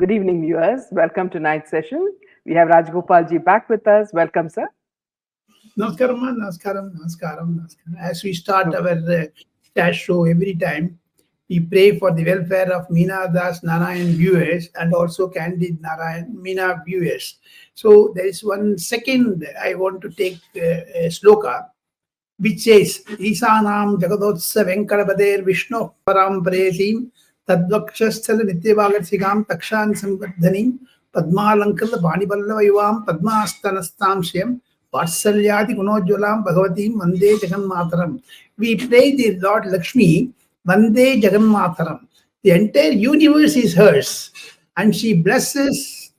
Good evening, viewers. Welcome to night session. We have Rajgopalji back with us. Welcome, sir. Namaskaram, namaskaram. As we start our chat show every time, we pray for the welfare of Meena Das Narayan viewers and also Candid Narayan Meena viewers. So there is 1 second I want to take a sloka which says, Isanam Jagadotsa Venkadapader Vishnu Param Presim Tadvakshasthal Nityavagatsigam Takshan Samvardhanim Padmalankala Banipallavayivam Padmastanastam Shyam Vatsalyati Gunojwalam Bhagavatim Vande Jagan Mataram. We pray the Lord Lakshmi Vande Jagan Mataram. The entire universe is hers and she blesses,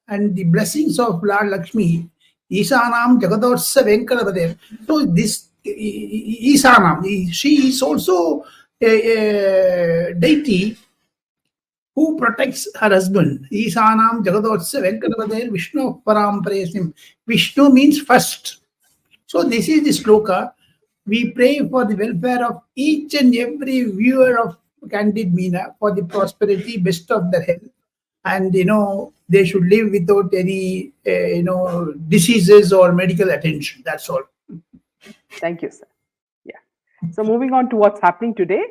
and the blessings of Lord Lakshmi Isanam Jagadotsa Venkadapader. So this Isanam, she is also a deity who protects her husband. Isanam Jagadotsa Venkadapader Vishnu Param Presim. Vishnu means first. So this is the sloka. We pray for the welfare of each and every viewer of Candid Meena for the prosperity, best of their health. And, they should live without any, diseases or medical attention. That's all. Thank you, sir. Yeah. So moving on to what's happening today,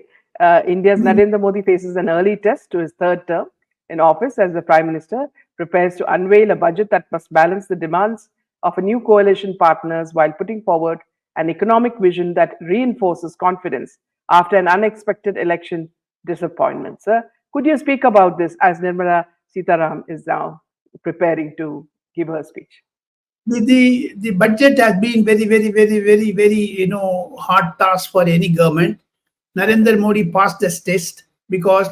India's Narendra Modi faces an early test to his third term in office as the Prime Minister prepares to unveil a budget that must balance the demands of a new coalition partners while putting forward an economic vision that reinforces confidence after an unexpected election disappointment. Sir, could you speak about this as Nirmala Sitaram is now preparing to give her speech? The budget has been very hard task for any government. Narendra Modi passed this test because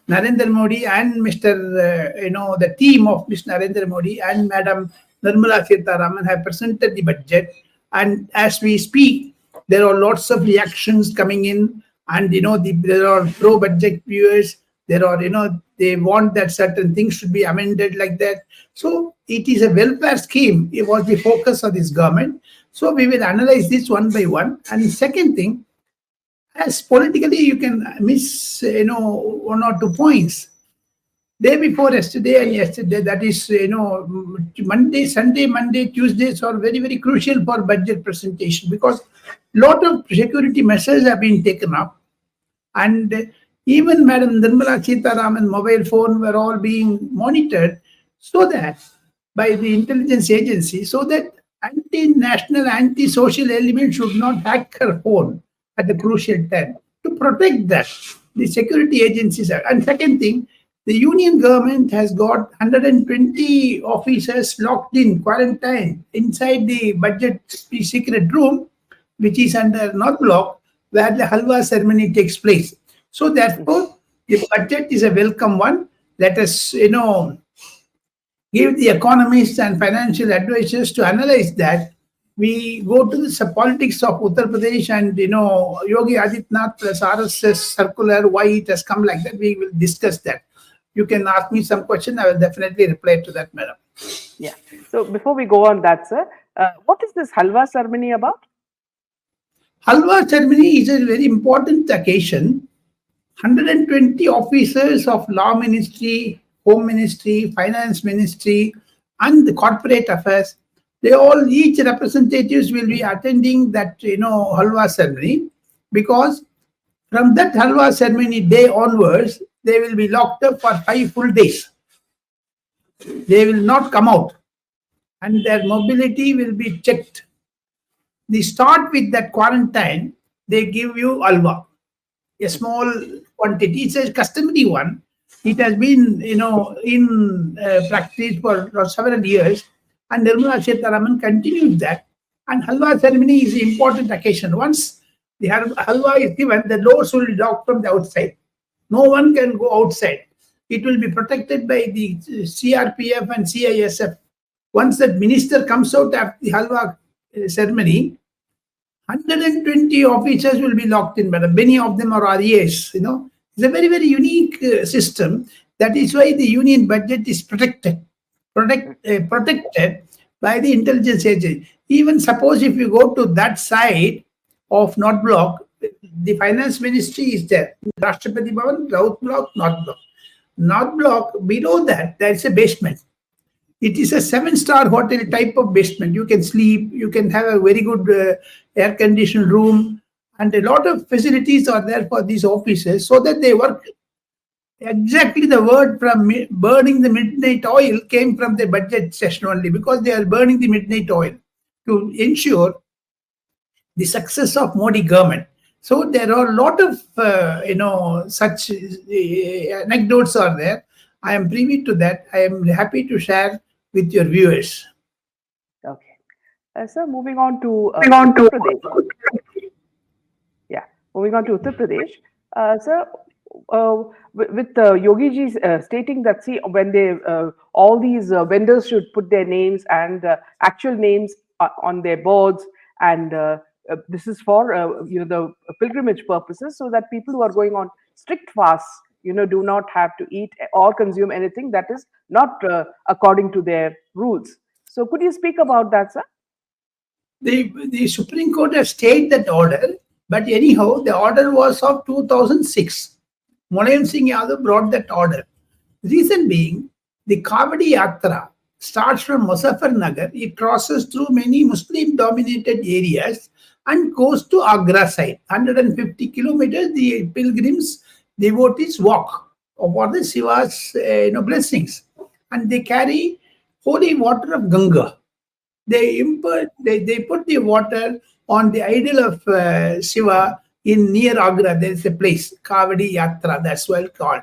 Narendra Modi and the team of Mr. Narendra Modi and Madam Nirmala Sitharaman have presented the budget, and as we speak, there are lots of reactions coming in, and there are pro-budget viewers. There are they want that certain things should be amended like that. So it is a welfare scheme. It was the focus of this government. So we will analyze this one by one. And the second thing, as politically you can miss 1 or 2 points. Day before yesterday and yesterday, that is Monday, Sunday, Monday, Tuesdays are very crucial for budget presentation because lot of security measures have been taken up, and even Madam Nirmala Sitharaman mobile phone were all being monitored so that by the intelligence agency, so that anti-national, anti-social elements should not hack her phone at the crucial time. To protect that, the security agencies are. And second thing, the union government has got 120 officers locked in quarantine inside the budget secret room, which is under North Block, where the Halwa ceremony takes place. So therefore, the budget is a welcome one. Let us, give the economists and financial advisors to analyze that. We go to the politics of Uttar Pradesh and, Yogi Adityanath plus RSS circular, why it has come like that. We will discuss that. You can ask me some question. I will definitely reply to that, madam. Yeah. So before we go on that, sir, what is this Halwa ceremony about? Halwa ceremony is a very important occasion. 120 officers of Law Ministry, Home Ministry, Finance Ministry, and the Corporate Affairs, they all, each representatives will be attending that, Halwa ceremony, because from that Halwa ceremony day onwards, they will be locked up for 5 full days. They will not come out, and their mobility will be checked. They start with that quarantine, they give you halwa, a small quantity. It's a customary one. It has been, in practice for several years, and Nirmala Sitharaman continued that. And halwa ceremony is an important occasion. Once the halwa is given, the doors will be locked from the outside. No one can go outside. It will be protected by the CRPF and CISF. Once that minister comes out after the halwa ceremony, 120 officers will be locked in, but many of them are RAs. It's a very unique system. That is why the union budget is protected by the intelligence agency. Even suppose if you go to that side of North Block, the finance ministry is there. Rashtrapati Bhavan, South Block, North Block. North Block, below that, there's a basement. It is a seven-star hotel type of basement. You can sleep, you can have a very good air-conditioned room, and a lot of facilities are there for these officers so that they work. Exactly, the word from burning the midnight oil came from the budget session only, because they are burning the midnight oil to ensure the success of Modi government. So there are a lot of such anecdotes are there. I am privy to that. I am happy to share with your viewers. Okay. Sir, moving on to Moving on Uttar to Pradesh. Yeah, moving on to Uttar Pradesh. Sir, with Yogi ji stating that, see, when they all these vendors should put their names and actual names on their boards, and this is for the pilgrimage purposes, so that people who are going on strict fasts, do not have to eat or consume anything that is not according to their rules. So, could you speak about that, sir? The Supreme Court has stayed that order, but anyhow, the order was of 2006. Mulayam Singh Yadav brought that order. Reason being, the Kavadi Yatra starts from Muzaffarnagar, it crosses through many Muslim dominated areas and goes to Agra side. 150 kilometers, the pilgrims, devotees walk for the Shiva's blessings. And they carry holy water of Ganga. They put the water on the idol of Shiva in near Agra. There is a place, Kavadi Yatra, that's well called.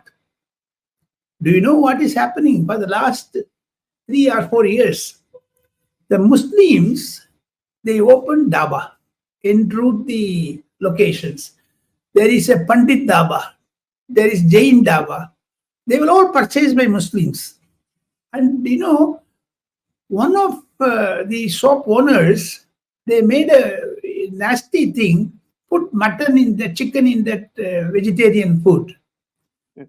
Do you know what is happening for the last 3 or 4 years? The Muslims, they opened dhaba in route the locations. There is a Pandit dhaba, there is Jain dhaba. They were all purchased by Muslims. And one of the shop owners, they made a nasty thing, put mutton in the chicken in that vegetarian food.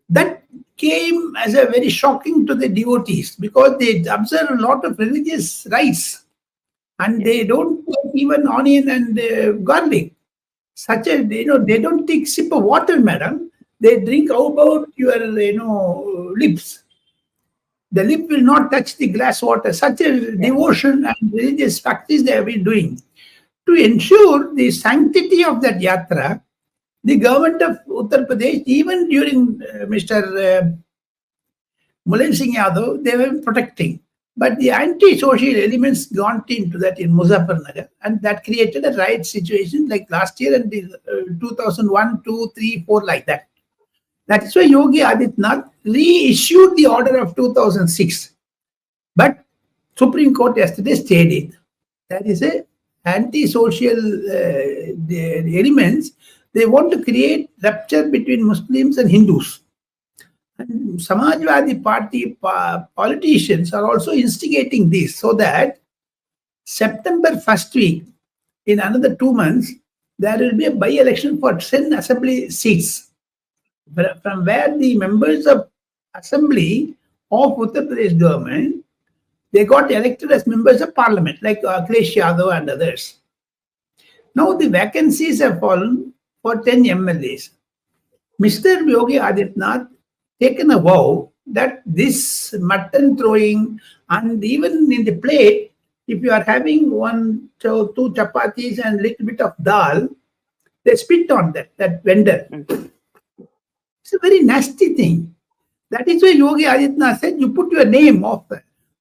That came as a very shocking to the devotees, because they observe a lot of religious rites and they don't put even onion and garlic. Such a, they don't take sip of water, madam. They drink how about your lips. The lip will not touch the glass water. Such a devotion and religious practice they have been doing. To ensure the sanctity of that yatra, the government of Uttar Pradesh, even during Mr. Mulayam Singh Yadav, they were protecting. But the anti-social elements got into that in Muzaffarnagar, and that created a riot situation like last year and 2001, 2, 3, 4, like that. That is why Yogi Adityanath reissued the order of 2006. But Supreme Court yesterday stayed it. That is a anti-social elements. They want to create rupture between Muslims and Hindus. And Samajwadi Party politicians are also instigating this, so that September 1st week, in another 2 months, there will be a by-election for 10 assembly seats, from where the members of assembly of Uttar Pradesh government, they got elected as members of parliament, like Akhilesh Yadav and others. Now the vacancies have fallen for 10 MLAs. Mr. Yogi Adityanath taken a vow that this mutton throwing, and even in the plate, if you are having two chapatis and little bit of dal, they spit on that vendor. It's a very nasty thing. That is why Yogi Adityanath said, you put your name of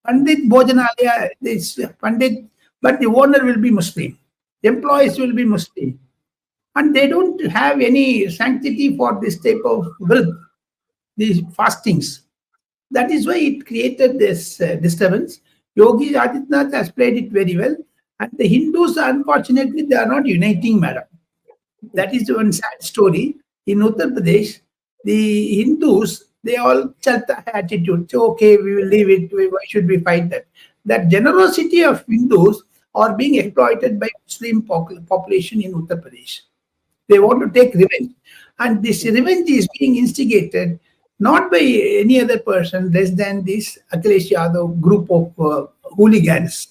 Pandit Bhojanalaya, this Pandit, but the owner will be Muslim. Employees will be Muslim. And they don't have any sanctity for this type of birth, these fastings. That is why it created this disturbance. Yogi Adityanath has played it very well. And the Hindus, unfortunately, they are not uniting, madam. That is one sad story. In Uttar Pradesh, the Hindus, they all chalta attitude. So, okay, we will leave it. Why should we fight that? That generosity of Hindus are being exploited by Muslim population in Uttar Pradesh. They want to take revenge. And this revenge is being instigated not by any other person less than this Akhilesh Yadav group of hooligans.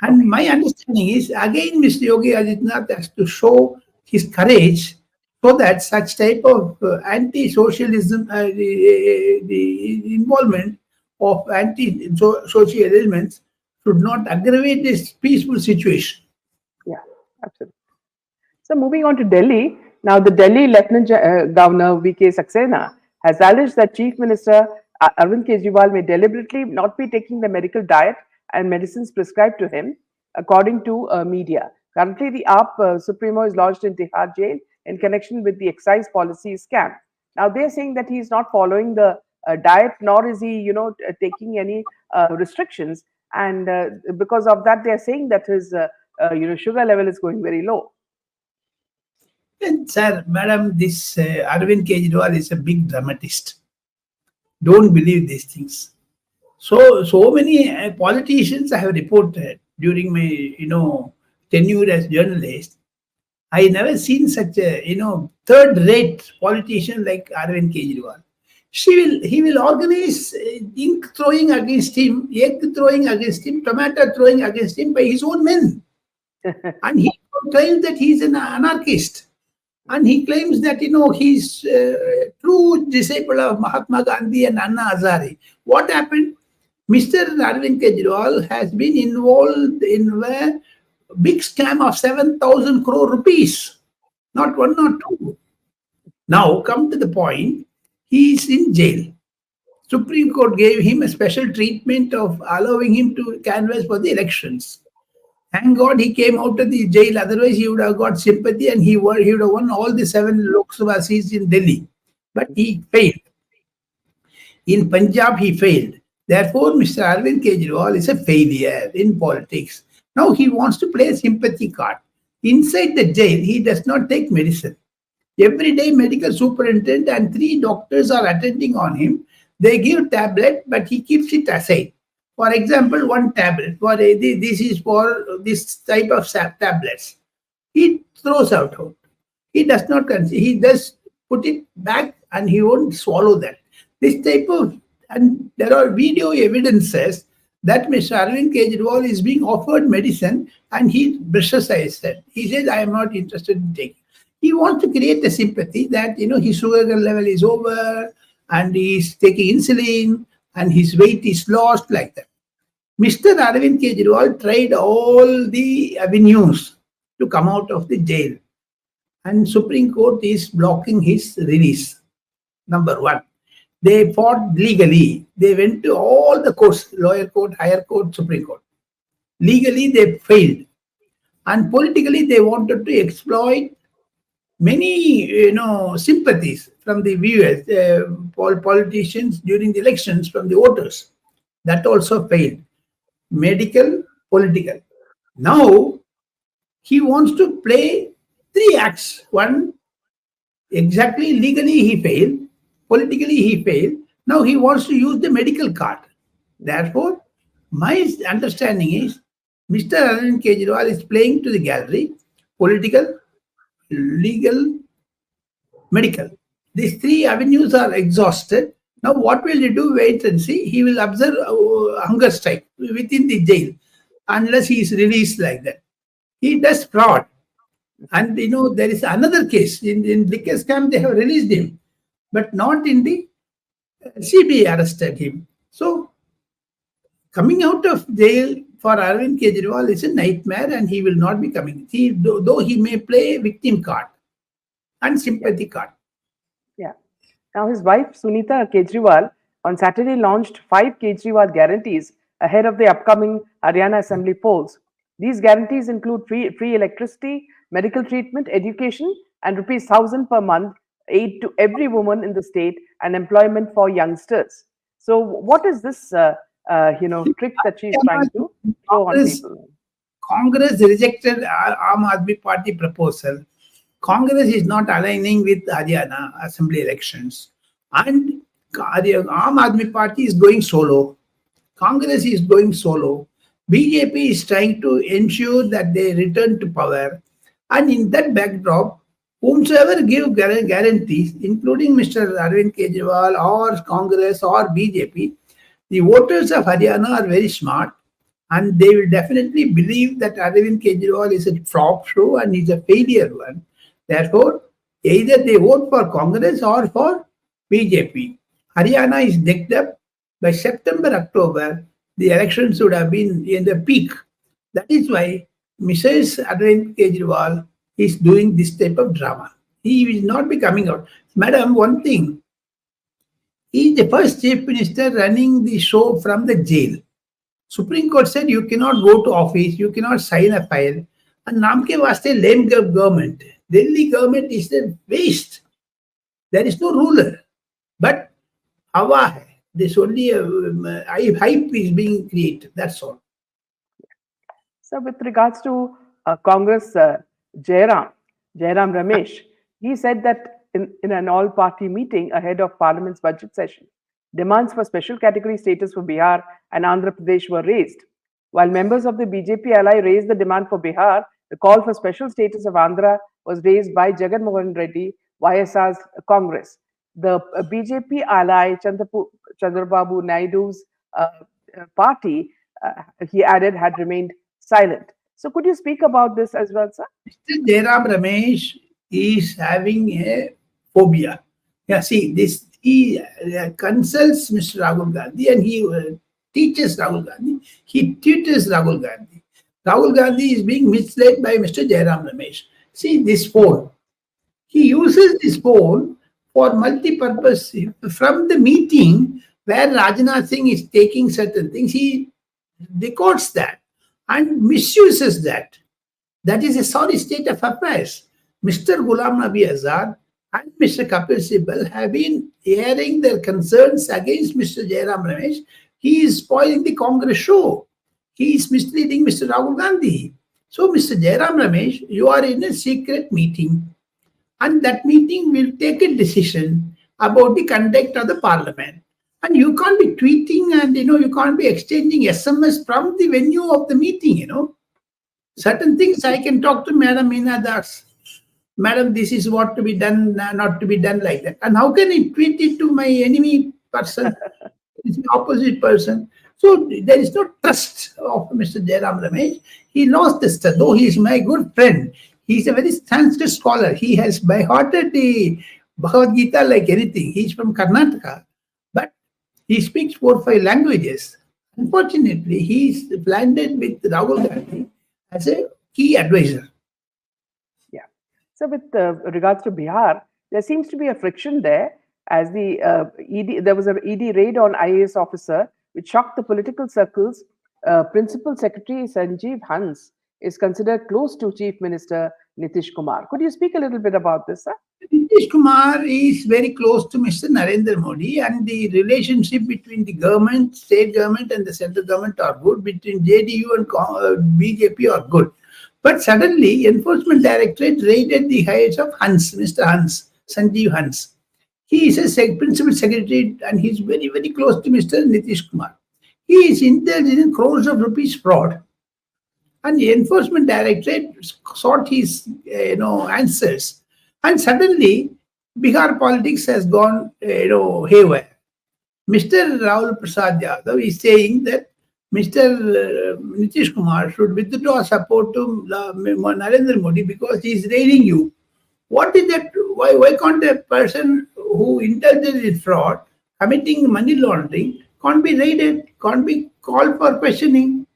And my understanding is, again, Mr. Yogi Adityanath has to show his courage so that such type of anti-socialism, the involvement of anti-social elements should not aggravate this peaceful situation. Yeah, absolutely. So moving on to Delhi, now the Delhi Governor VK Saxena has alleged that Chief Minister Arvind Kejriwal may deliberately not be taking the medical diet and medicines prescribed to him, according to media. Currently, the AAP Supremo is lodged in Tihar jail in connection with the excise policy scam. Now they're saying that he's not following the diet, nor is he, taking any restrictions, and because of that, they're saying that his, sugar level is going very low. And sir, madam, this Arvind Kejriwal is a big dramatist. Don't believe these things. So many politicians I have reported during my tenure as journalist. I never seen such a third-rate politician like Arvind Kejriwal. He will organize ink throwing against him, egg throwing against him, tomato throwing against him by his own men, and he claims that he's an anarchist, and he claims that he's true disciple of Mahatma Gandhi and Anna Hazare. What happened? Mr. Arvind Kejriwal has been involved in a big scam of 7,000 crore rupees, not one, not two. Now, come to the point, he is in jail. Supreme Court gave him a special treatment of allowing him to canvass for the elections. Thank God he came out of the jail, otherwise he would have got sympathy and he would have won all the 7 Lok Sabha seats in Delhi. But he failed. In Punjab, he failed. Therefore, Mr. Arvind Kejriwal is a failure in politics. Now he wants to play a sympathy card. Inside the jail, he does not take medicine. Every day, medical superintendent and 3 doctors are attending on him. They give tablet, but he keeps it aside. For example, one tablet, this is for this type of tablets. He throws out. He does not consider. He just put it back and he won't swallow that. This type of, and there are video evidences that Mr. Arvind Kejriwal is being offered medicine and he brushes aside. He says, I am not interested in taking. He wants to create a sympathy that, his sugar level is over and he is taking insulin and his weight is lost like that. Mr. Arvind Kejriwal tried all the avenues to come out of the jail, and Supreme Court is blocking his release. Number one, they fought legally. They went to all the courts, lower court, higher court, Supreme Court. Legally, they failed. And politically, they wanted to exploit many, sympathies from the viewers, politicians during the elections, from the voters. That also failed. Medical, political. Now, he wants to play 3 acts. One, exactly legally he failed, politically he failed. Now he wants to use the medical card. Therefore, my understanding is Mr. Arvind Kejriwal is playing to the gallery, political, legal, medical. These 3 avenues are exhausted. Now, what will he do? Wait and see. He will observe hunger strike within the jail unless he is released like that. He does fraud. And there is another case in liquor scam, they have released him, but not in the CBI arrested him. So, coming out of jail for Arvind Kejriwal is a nightmare and he will not be coming. Though he may play victim card and sympathy card. Yeah. Now, his wife, Sunita Kejriwal, on Saturday launched 5 Kejriwal guarantees ahead of the upcoming Haryana Assembly polls. These guarantees include free electricity, medical treatment, education, and rupees 1,000 per month aid to every woman in the state and employment for youngsters. So, what is this, trick that she's trying to throw on people? Congress rejected Aam Aadmi Party proposal. Congress is not aligning with Haryana Assembly elections. And Aam Aadmi Party is going solo. Congress is going solo. BJP is trying to ensure that they return to power. And in that backdrop, whomsoever give guarantees, including Mr. Arvind Kejriwal or Congress or BJP, the voters of Haryana are very smart and they will definitely believe that Arvind Kejriwal is a flop show and he's a failure one. Therefore, Either they vote for Congress or for BJP. Haryana is decked up. By September, October, the elections would have been in the peak. That is why Mrs. Arvind Kejriwal is doing this type of drama. He will not be coming out. Madam, one thing, he is the first chief minister running the show from the jail. Supreme Court said you cannot go to office, you cannot sign a file. And naam ke vaste lame government. Delhi government is a waste. There is no ruler. But hawa hai. This only hype is being created. That's all. So, with regards to Congress, Jairam Ramesh, he said that in an all-party meeting ahead of Parliament's budget session, demands for special category status for Bihar and Andhra Pradesh were raised. While members of the BJP ally raised the demand for Bihar, the call for special status of Andhra was raised by Jagan Mohan Reddy, YSR's Congress. The BJP ally Chandrababu Naidu's party, he added, had remained silent. So, could you speak about this as well, sir? Mr. Jairam Ramesh is having a phobia. Yeah, see, this he consults Mr. Rahul Gandhi and he teaches Rahul Gandhi. He tutors Rahul Gandhi. Rahul Gandhi is being misled by Mr. Jairam Ramesh. See this phone. He uses this phone for multi-purpose. From the meeting where Rajnath Singh is taking certain things, he records that and misuses that. That is a sorry state of affairs. Mr. Ghulam Nabi Azad and Mr. Kapil Sibal have been airing their concerns against Mr. Jairam Ramesh. He is spoiling the Congress show. He is misleading Mr. Rahul Gandhi. So, Mr. Jairam Ramesh, you are in a secret meeting, and that meeting will take a decision about the conduct of the parliament. And you can't be tweeting and you can't be exchanging SMS from the venue of the meeting. Certain things I can talk to Madam Meena Das. Madam, this is what to be done, not to be done like that. And how can I tweet it to my enemy person? It's the opposite person. So there is no trust of Mr. Jairam Ramesh. He lost this trust, though he is my good friend. He is a very Sanskrit scholar. He has by hearted the Bhagavad Gita like anything. He is from Karnataka. But he speaks 4 or 5 languages. Unfortunately, he is blinded with Rahul Gandhi as a key advisor. Yeah. So, with regards to Bihar, there seems to be a friction there as the there was an ED raid on IAS officer which shocked the political circles. Principal Secretary Sanjeev Hans is considered close to Chief Minister Nitish Kumar. Could you speak a little bit about this, sir? Nitish Kumar is very close to Mr. Narendra Modi, and the relationship between the government, state government, and the central government are good. Between JDU and BJP are good. But suddenly, Enforcement Directorate raided the heights of Hans, Mr. Hans, Sanjeev Hans. He is a principal secretary and he is very, very close to Mr. Nitish Kumar. He is indulged in crores of rupees fraud. And the Enforcement Directorate sought his answers. And suddenly, Bihar politics has gone haywire. Mr. Rahul Prasad Yadav is saying that Mr. Nitish Kumar should withdraw support to Narendra Modi because he is raiding you. What is that? Why can't a person who indulges in fraud, committing money laundering, can't be raided, can't be called for questioning?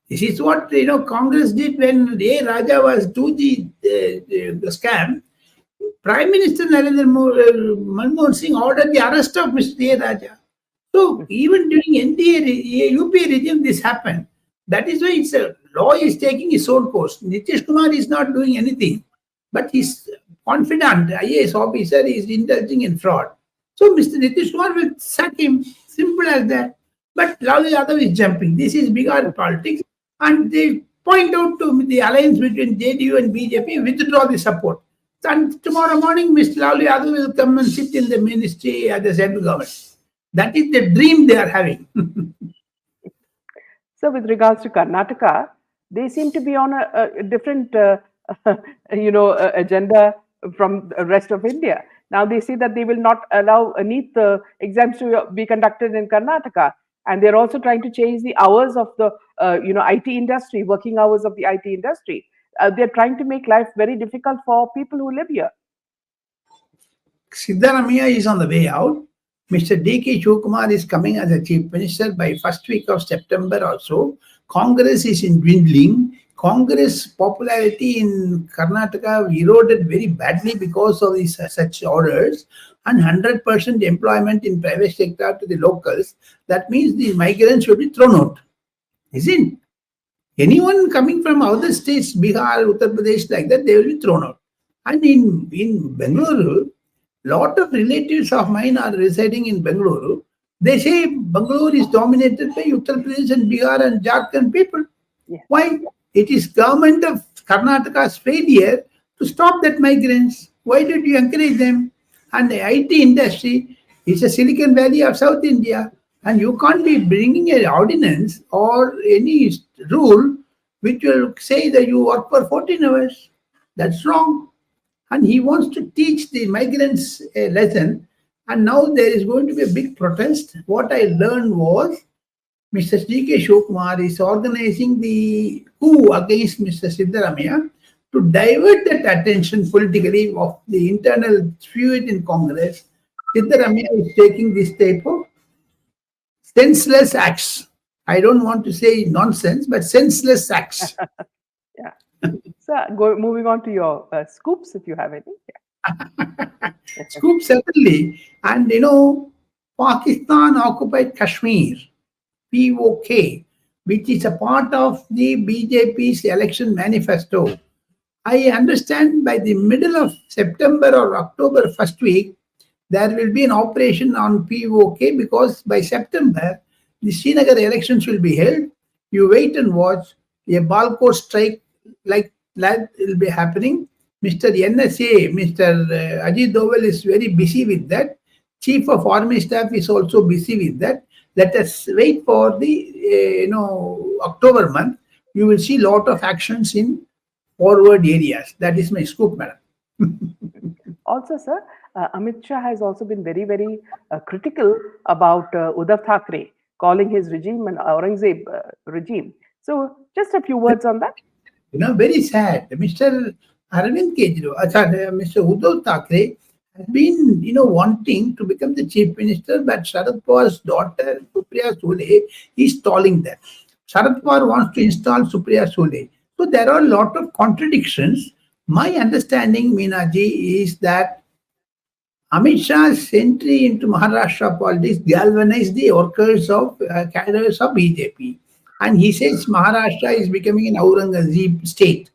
This is what Congress did when A. Raja was doing the scam. Prime Minister Narendra Manmohan Singh ordered the arrest of Mr. A. Raja. So even during NDA, UPA regime, this happened. That is why law is taking its own course. Nitish Kumar is not doing anything, but he's confident IAS officer is indulging in fraud. So Mr. Nitish Kumar will sack him. Simple as that. But Lalu Yadav is jumping. This is Bihar politics. And they point out to the alliance between JDU and BJP, withdraw the support. And tomorrow morning, Mr. Lalu Yadav will come and sit in the ministry at the central government. That is the dream they are having. So, with regards to Karnataka, they seem to be on a different, agenda from the rest of India. Now they say that they will not allow NEET exams to be conducted in Karnataka, and they're also trying to change the hours of the IT industry, working hours of the IT industry. They're trying to make life very difficult for people who live here. Siddaramaiah is on the way out. Mr. D.K. Shivakumar is coming as a chief minister by first week of September or so. Congress is in dwindling. Congress popularity in Karnataka eroded very badly because of these such orders, and 100% employment in private sector to the locals. That means the migrants should be thrown out. Isn't anyone coming from other states, Bihar, Uttar Pradesh, like that, they will be thrown out. And in Bengaluru, lot of relatives of mine are residing in Bengaluru. They say Bangalore is dominated by Uttar Pradesh and Bihar and Jharkhand people. Yeah. Why? It is government of Karnataka's failure to stop that migrants. Why did you encourage them? And the IT industry is a Silicon Valley of South India. And you can't be bringing an ordinance or any rule which will say that you work for 14 hours. That's wrong. And he wants to teach the migrants a lesson. And now there is going to be a big protest. What I learned was Mr. D.K. Shivakumar is organizing the coup against Mr. Siddaramaiah to divert that attention politically of the internal feud in Congress. Siddaramaiah is taking this type of senseless acts. I don't want to say nonsense, but senseless acts. Yeah. So, moving on to your scoops, if you have any. Yeah. Scoop certainly. And Pakistan occupied Kashmir, POK, which is a part of the BJP's election manifesto. I understand by the middle of September or October first week, there will be an operation on POK because by September, the Srinagar elections will be held. You wait and watch. A Balkot strike like that will be happening. Mr. NSA, Mr. Ajit Doval is very busy with that. Chief of Army Staff is also busy with that. Let us wait for the October month. You will see lot of actions in forward areas. That is my scoop, madam. Also, sir, Amit Shah has also been very, very critical about Uddhav Thackeray, calling his regime an Aurangzeb regime. So, just a few words on that. Very sad. Mr. Arvind Kejri, Mr. Uddhav Thackeray has been, wanting to become the chief minister, but Sharad Pawar's daughter, Supriya Sule, is stalling that. Sharad Pawar wants to install Supriya Sule. So there are a lot of contradictions. My understanding, Meenaji, is that Amit Shah's entry into Maharashtra politics galvanized the workers of cadres of BJP. And he says Maharashtra is becoming an Aurangzeb state.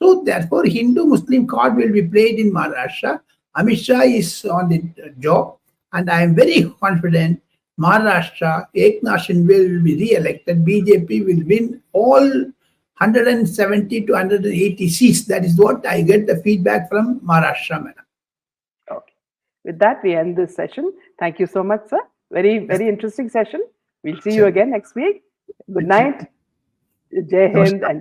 So therefore, Hindu-Muslim card will be played in Maharashtra. Amit Shah is on the job. And I am very confident Maharashtra, Eknath Shinde will be re-elected. BJP will win all 170 to 180 seats. That is what I get the feedback from Maharashtra, madam. Okay. With that, we end this session. Thank you so much, sir. Very, very interesting session. We'll see you again next week. Good night. Jai Hind. And